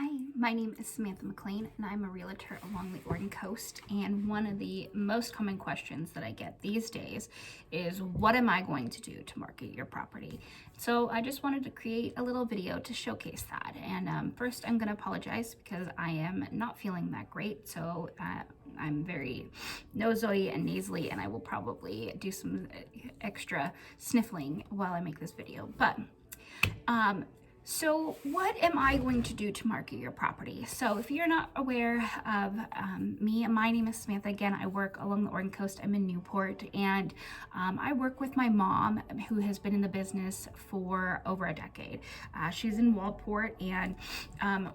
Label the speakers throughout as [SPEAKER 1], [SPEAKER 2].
[SPEAKER 1] Hi, my name is Samantha McClain and I'm a realtor along the Oregon coast, and one of the most common questions that I get these days is what am I going to do to market your property? So I just wanted to create a little video to showcase that. And first I'm going to apologize because I am not feeling that great, so I'm very nosy and nasally, and I will probably do some extra sniffling while I make this video. So what am I going to do to market your property? So if you're not aware of me, my name is Samantha. Again, I work along the Oregon coast. I'm in Newport, and I work with my mom, who has been in the business for over a decade. She's in Waldport, and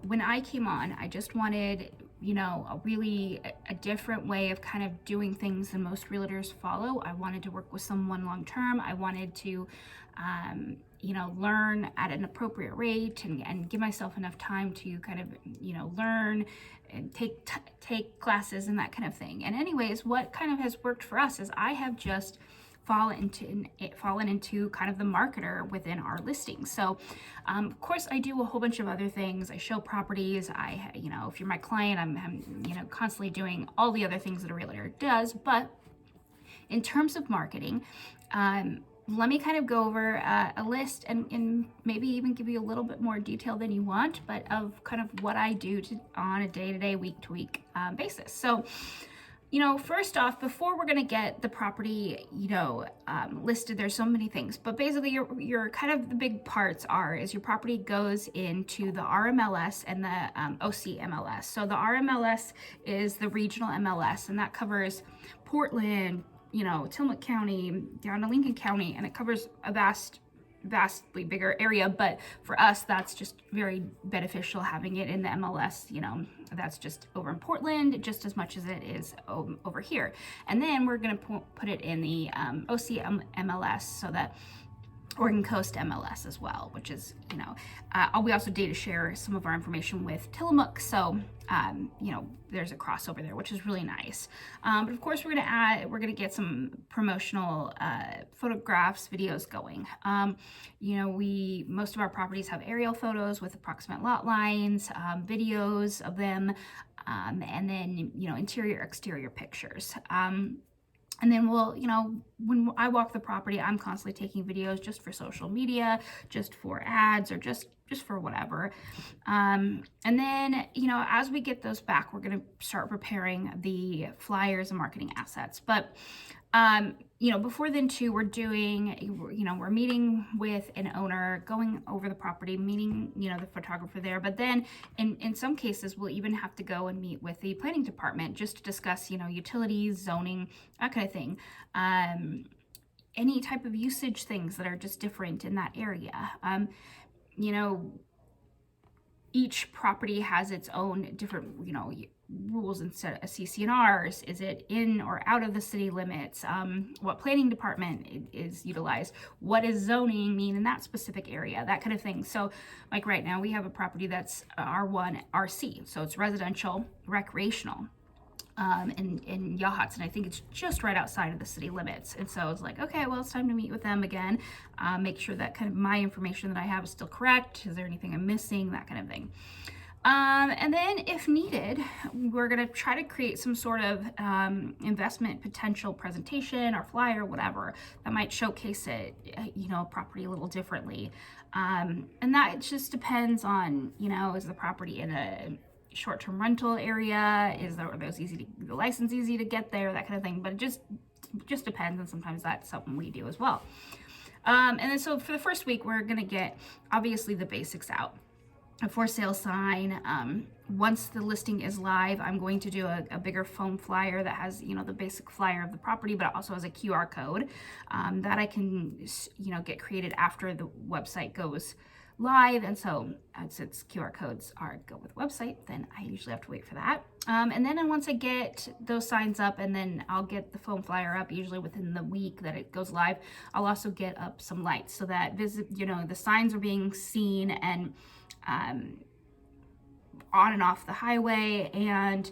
[SPEAKER 1] when I came on, I just wanted a different way of kind of doing things than most realtors follow. I wanted to work with someone long term. I wanted to learn at an appropriate rate and give myself enough time to kind of, learn and take classes and that kind of thing. And anyways, what kind of has worked for us is I have just fallen into kind of the marketer within our listings. So of course I do a whole bunch of other things. I show properties. If you're my client, I'm constantly doing all the other things that a realtor does. But in terms of marketing, let me kind of go over a list and maybe even give you a little bit more detail than you want, but of kind of what I do on a day-to-day, week-to-week basis. So, first off, before we're going to get the property, listed, there's so many things, but basically your kind of the big parts is your property goes into the RMLS and the OC MLS. So the RMLS is the regional MLS, and that covers Portland, Tillamook County down to Lincoln County, and it covers a vastly bigger area. But for us, that's just very beneficial having it in the MLS. That's just over in Portland just as much as it is over here. And then we're going to put it in the OC MLS, so that Oregon Coast MLS as well, which is, we also data share some of our information with Tillamook. So, there's a crossover there, which is really nice. But of course, we're going to get some promotional photographs, videos going. Most of our properties have aerial photos with approximate lot lines, videos of them, and then, interior, exterior pictures. And then when I walk the property, I'm constantly taking videos just for social media, just for ads, or just for whatever. And then, as we get those back, we're going to start preparing the flyers and marketing assets. But, before then too, we're meeting with an owner, going over the property, meeting, the photographer there. But then in some cases, we'll even have to go and meet with the planning department just to discuss, utilities, zoning, that kind of thing. Any type of usage things that are just different in that area. Each property has its own different, rules instead of CC&Rs. Is it in or out of the city limits? What planning department is utilized? What does zoning mean in that specific area? That kind of thing. So like right now we have a property that's R1 RC. So it's residential, recreational. In Yachats, and I think it's just right outside of the city limits. And so I was like, okay, well, it's time to meet with them again, make sure that kind of my information that I have is still correct. Is there anything I'm missing? That kind of thing. And then if needed, we're going to try to create some sort of investment potential presentation or flyer, whatever, that might showcase it, property a little differently. And that just depends on, is the property in a short-term rental area? Is the license easy to get there? That kind of thing. But it just depends, and sometimes that's something we do as well. And then so for the first week, we're going to get obviously the basics out. A for sale sign. Once the listing is live, I'm going to do a bigger foam flyer that has, the basic flyer of the property, but also has a QR code that I can, get created after the website goes live. And so since QR codes go with the website, then I usually have to wait for that. And then once I get those signs up, and then I'll get the foam flyer up usually within the week that it goes live, I'll also get up some lights so that the signs are being seen and on and off the highway, and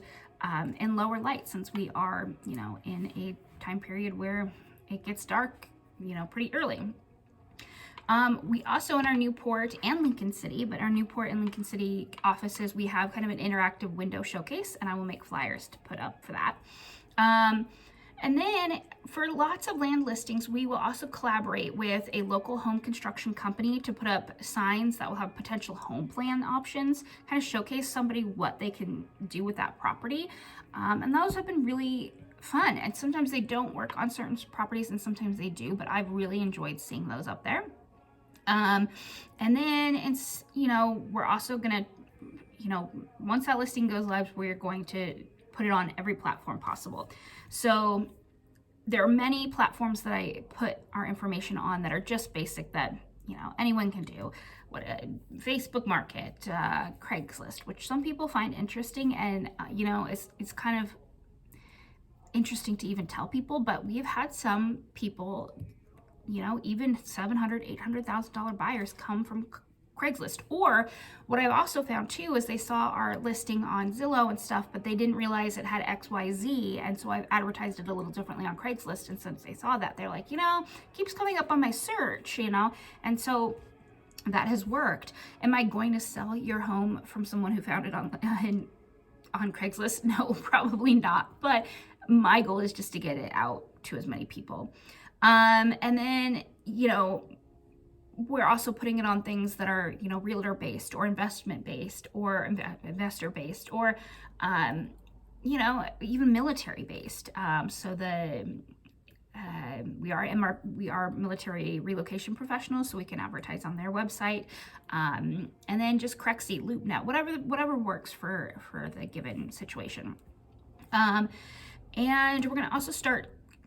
[SPEAKER 1] in lower light, since we are, in a time period where it gets dark, pretty early. We also, in our Newport and Lincoln City, but our Newport and Lincoln City offices, we have kind of an interactive window showcase, and I will make flyers to put up for that. And then for lots of land listings, we will also collaborate with a local home construction company to put up signs that will have potential home plan options, kind of showcase somebody what they can do with that property. And those have been really fun. And sometimes they don't work on certain properties and sometimes they do, but I've really enjoyed seeing those up there. And then it's, we're also gonna, once that listing goes live, we're going to put it on every platform possible. So there are many platforms that I put our information on that are just basic that, anyone can do. Facebook Market, Craigslist, which some people find interesting, and, it's kind of interesting to even tell people, but we've had some people, even $700,000, $800,000 buyers come from Craigslist. Or what I've also found too is they saw our listing on Zillow and stuff, but they didn't realize it had XYZ, and so I've advertised it a little differently on Craigslist, and since they saw that, they're like, keeps coming up on my search, and so that has worked. Am I going to sell your home from someone who found it on Craigslist? No, probably not, but my goal is just to get it out to as many people. And then, we're also putting it on things that are, realtor based or investment based or investor based or, even military based. So we are military relocation professionals, so we can advertise on their website. And then just Crexy, LoopNet, whatever works for the given situation. And we're going to also start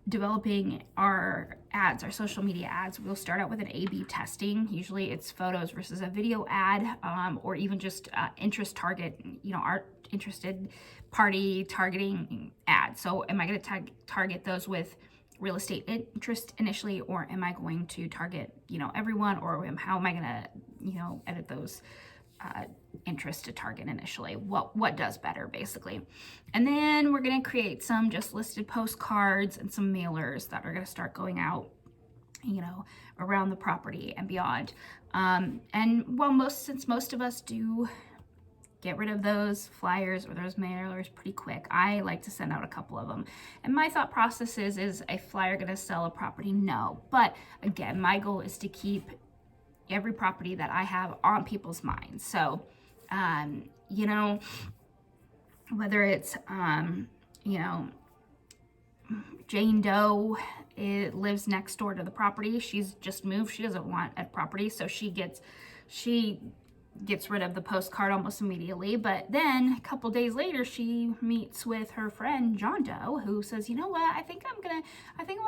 [SPEAKER 1] developing our ads, our social media ads. We'll start out with an A/B testing. Usually it's photos versus a video ad, or even just interest target, our interested party targeting ads. So am I going to target those with real estate interest initially, or am I going to target, everyone, or how am I going to, edit those interest to target initially? What does better, basically. And then we're going to create some just listed postcards and some mailers that are going to start going out, around the property and beyond. And since most of us do get rid of those flyers or those mailers pretty quick, I like to send out a couple of them. And my thought process is a flyer going to sell a property? No. But again, my goal is to keep every property that I have on people's minds. So, whether it's, Jane Doe lives next door to the property. She's just moved. She doesn't want a property, so she gets rid of the postcard almost immediately. But then a couple days later, she meets with her friend John Doe, who says, you know what, I think I want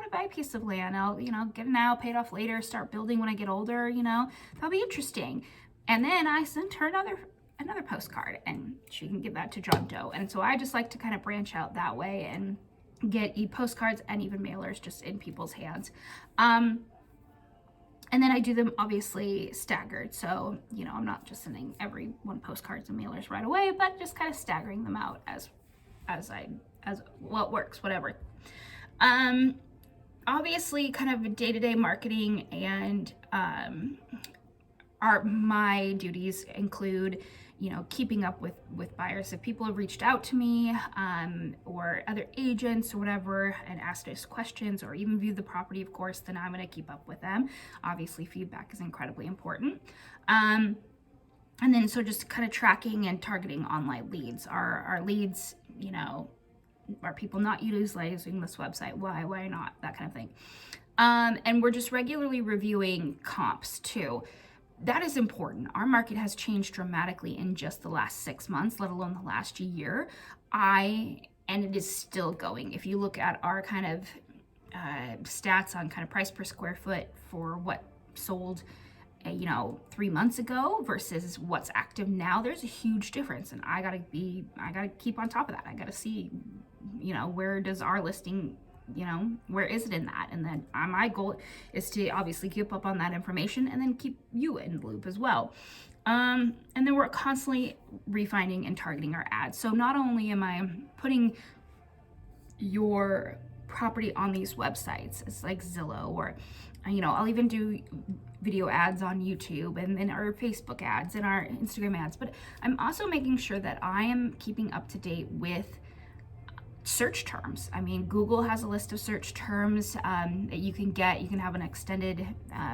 [SPEAKER 1] to buy a piece of land. I'll, get it now, pay it off later, start building when I get older, that'll be interesting. And then I sent her another postcard, and she can give that to John Doe. And so I just like to kind of branch out that way and get postcards and even mailers just in people's hands. And then I do them obviously staggered. So, I'm not just sending everyone postcards and mailers right away, but just kind of staggering them out as what works, whatever. Obviously kind of day-to-day marketing and my duties include, keeping up with buyers. If people have reached out to me, or other agents or whatever, and asked us questions or even viewed the property, of course, then I'm going to keep up with them. Obviously, feedback is incredibly important. And then so just kind of tracking and targeting online leads. Our leads, are people not utilizing this website? Why not? That kind of thing. And we're just regularly reviewing comps too. That is important. Our market has changed dramatically in just the last 6 months, let alone the last year. And it is still going. If you look at our kind of stats on kind of price per square foot for what sold, 3 months ago versus what's active now, there's a huge difference. And I gotta keep on top of that. I gotta see, where does our listing, where is it in that? And then my goal is to obviously keep up on that information and then keep you in the loop as well. And then we're constantly refining and targeting our ads. So not only am I putting your property on these websites, it's like Zillow, or, I'll even do video ads on YouTube and our Facebook ads and our Instagram ads, but I'm also making sure that I am keeping up to date with search terms. I mean, Google has a list of search terms that you can get. You can have an extended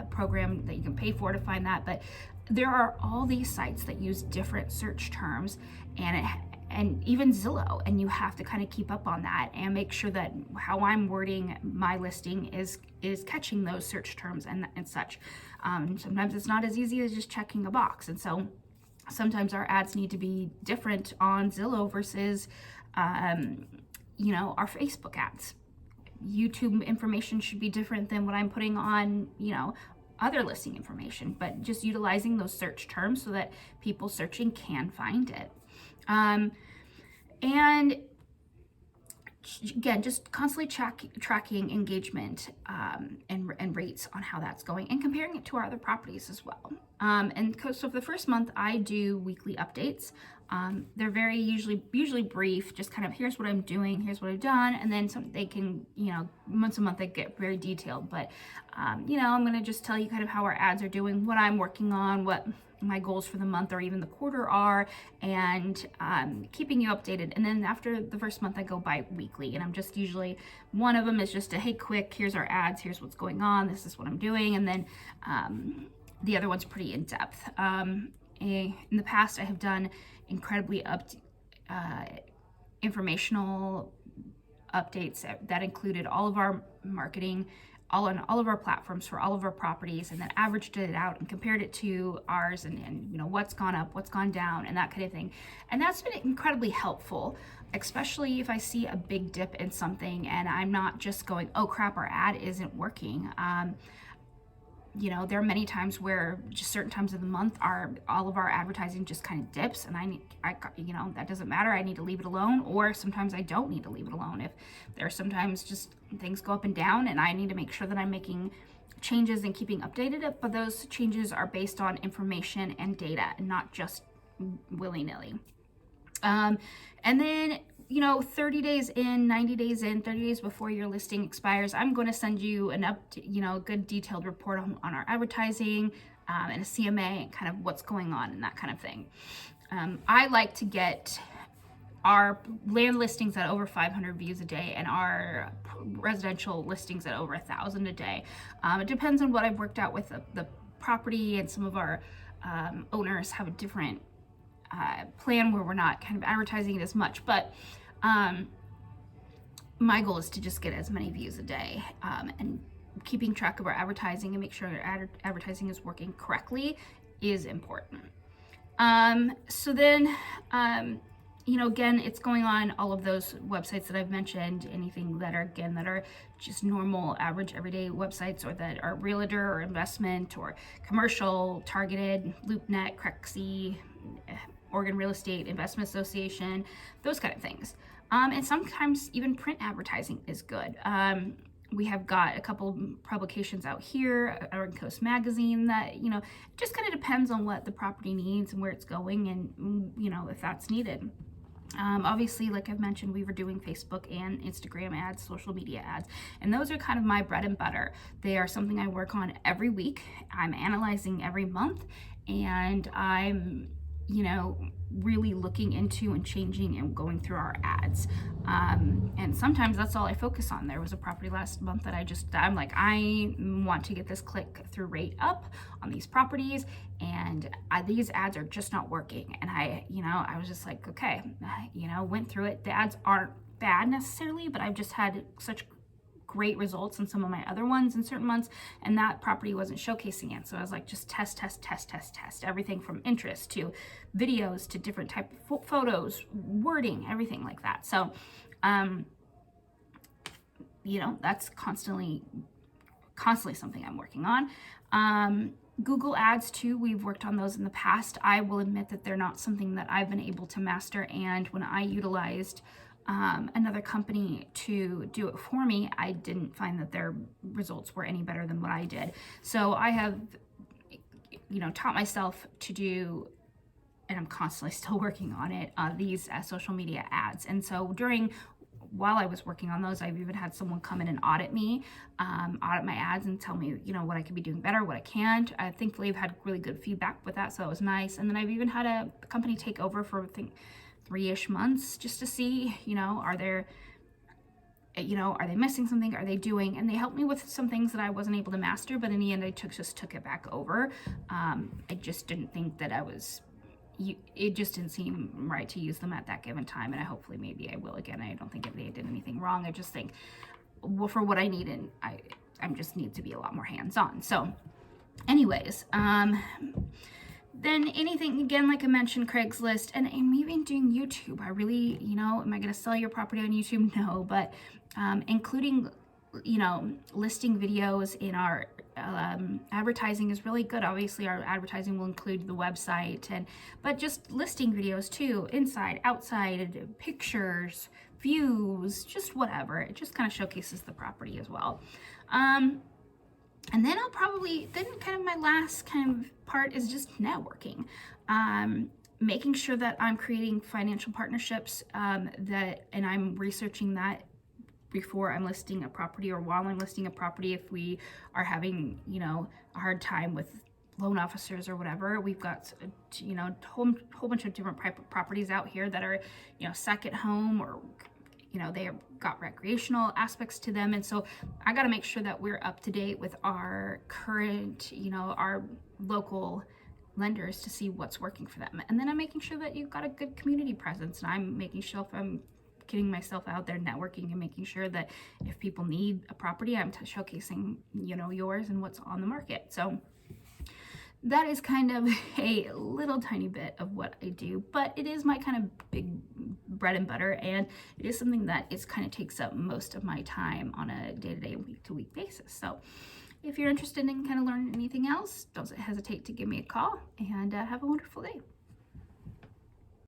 [SPEAKER 1] program that you can pay for to find that, but there are all these sites that use different search terms, and even Zillow, and you have to kind of keep up on that and make sure that how I'm wording my listing is catching those search terms and such. Sometimes it's not as easy as just checking a box, and so sometimes our ads need to be different on Zillow versus our Facebook ads. YouTube information should be different than what I'm putting on, other listing information, but just utilizing those search terms so that people searching can find it. And again, just constantly tracking engagement and rates on how that's going and comparing it to our other properties as well. And so for the first month, I do weekly updates. They're very usually brief, just kind of here's what I'm doing, here's what I've done, and then they can, once a month they get very detailed. But I'm gonna just tell you kind of how our ads are doing, what I'm working on, what my goals for the month or even the quarter are, and keeping you updated. And then after the first month I go bi-weekly, and I'm just usually, one of them is just a hey quick, here's our ads, here's what's going on, this is what I'm doing, and then the other one's pretty in-depth. In the past I have done incredibly informational updates that included all of our marketing on all of our platforms for all of our properties, and then averaged it out and compared it to ours, and what's gone up, what's gone down, and that kind of thing. And that's been incredibly helpful, especially if I see a big dip in something and I'm not just going, oh crap, our ad isn't working. There are many times where just certain times of the month all of our advertising just kind of dips, and that doesn't matter. I need to leave it alone, or sometimes I don't need to leave it alone. If there are sometimes just things go up and down, and I need to make sure that I'm making changes and keeping updated. But those changes are based on information and data, and not just willy-nilly. And then 30 days in, 90 days in, 30 days before your listing expires, I'm going to send you a good detailed report on our advertising and a CMA and kind of what's going on and that kind of thing. I like to get our land listings at over 500 views a day and our residential listings at over 1,000 a day. It depends on what I've worked out with the property, and some of our owners have a different plan where we're not kind of advertising it as much, but my goal is to just get as many views a day, and keeping track of our advertising and make sure our advertising is working correctly is important. So then again, it's going on all of those websites that I've mentioned, anything that are just normal, average, everyday websites, or that are realtor or investment or commercial, targeted, LoopNet, Crexy, Oregon Real Estate Investment Association, those kind of things. And sometimes even print advertising is good. We have got a couple publications out here, Oregon Coast Magazine, that, just kind of depends on what the property needs and where it's going, and, if that's needed. Obviously, like I've mentioned, we were doing Facebook and Instagram ads, social media ads, and those are kind of my bread and butter. They are something I work on every week. I'm analyzing every month, and I'm really looking into and changing and going through our ads. And sometimes that's all I focus on. There was a property last month that I'm like, I want to get this click-through rate up on these properties, and these ads are just not working. And I was just like, okay, went through it. The ads aren't bad necessarily, but I've just had such great results in some of my other ones in certain months, and that property wasn't showcasing it. So I was like, just test everything from interest to videos to different type of photos, wording, everything like that. So that's constantly something I'm working on. Google ads too, we've worked on those in the past. I will admit that they're not something that I've been able to master, and when I utilized another company to do it for me, I didn't find that their results were any better than what I did. So I have, taught myself to do, and I'm constantly still working on it, these social media ads. And so during while I was working on those, I've even had someone come in and audit me, audit my ads and tell me, you know, what I could be doing better, what I can't. Thankfully, I've had really good feedback with that, so it was nice. And then I've even had a company take over for, I think, 3-ish months just to see, you know, are they missing something? Are they doing? And they helped me with some things that I wasn't able to master, but in the end, I just took it back over. I just didn't think that it just didn't seem right to use them at that given time, and hopefully maybe I will again. I don't think they did anything wrong. I just think, well, for what I need, and I just need to be a lot more hands-on. So anyways, then anything, again, like I mentioned, Craigslist, and even doing YouTube. I really, you know, am I going to sell your property on YouTube? No, but including, you know, listing videos in our advertising is really good. Obviously, our advertising will include the website, but just listing videos too, inside, outside, pictures, views, just whatever. It just kind of showcases the property as well. And then kind of my last kind of part is just networking. Making sure that I'm creating financial partnerships, and I'm researching that before I'm listing a property or while I'm listing a property. If we are having, you know, a hard time with loan officers or whatever, we've got, you know, a whole bunch of different properties out here that are, you know, second home, or, you know, they have got recreational aspects to them. And so I got to make sure that we're up to date with our current, you know, our local lenders to see what's working for them. And then I'm making sure that you've got a good community presence, and I'm making sure if I'm getting myself out there networking and making sure that if people need a property, I'm showcasing, you know, yours and what's on the market. So that is kind of a little tiny bit of what I do, but it is my kind of big bread and butter, and it is something that kind of takes up most of my time on a day-to-day, week-to-week basis. So if you're interested in kind of learning anything else, don't hesitate to give me a call, and have a wonderful day.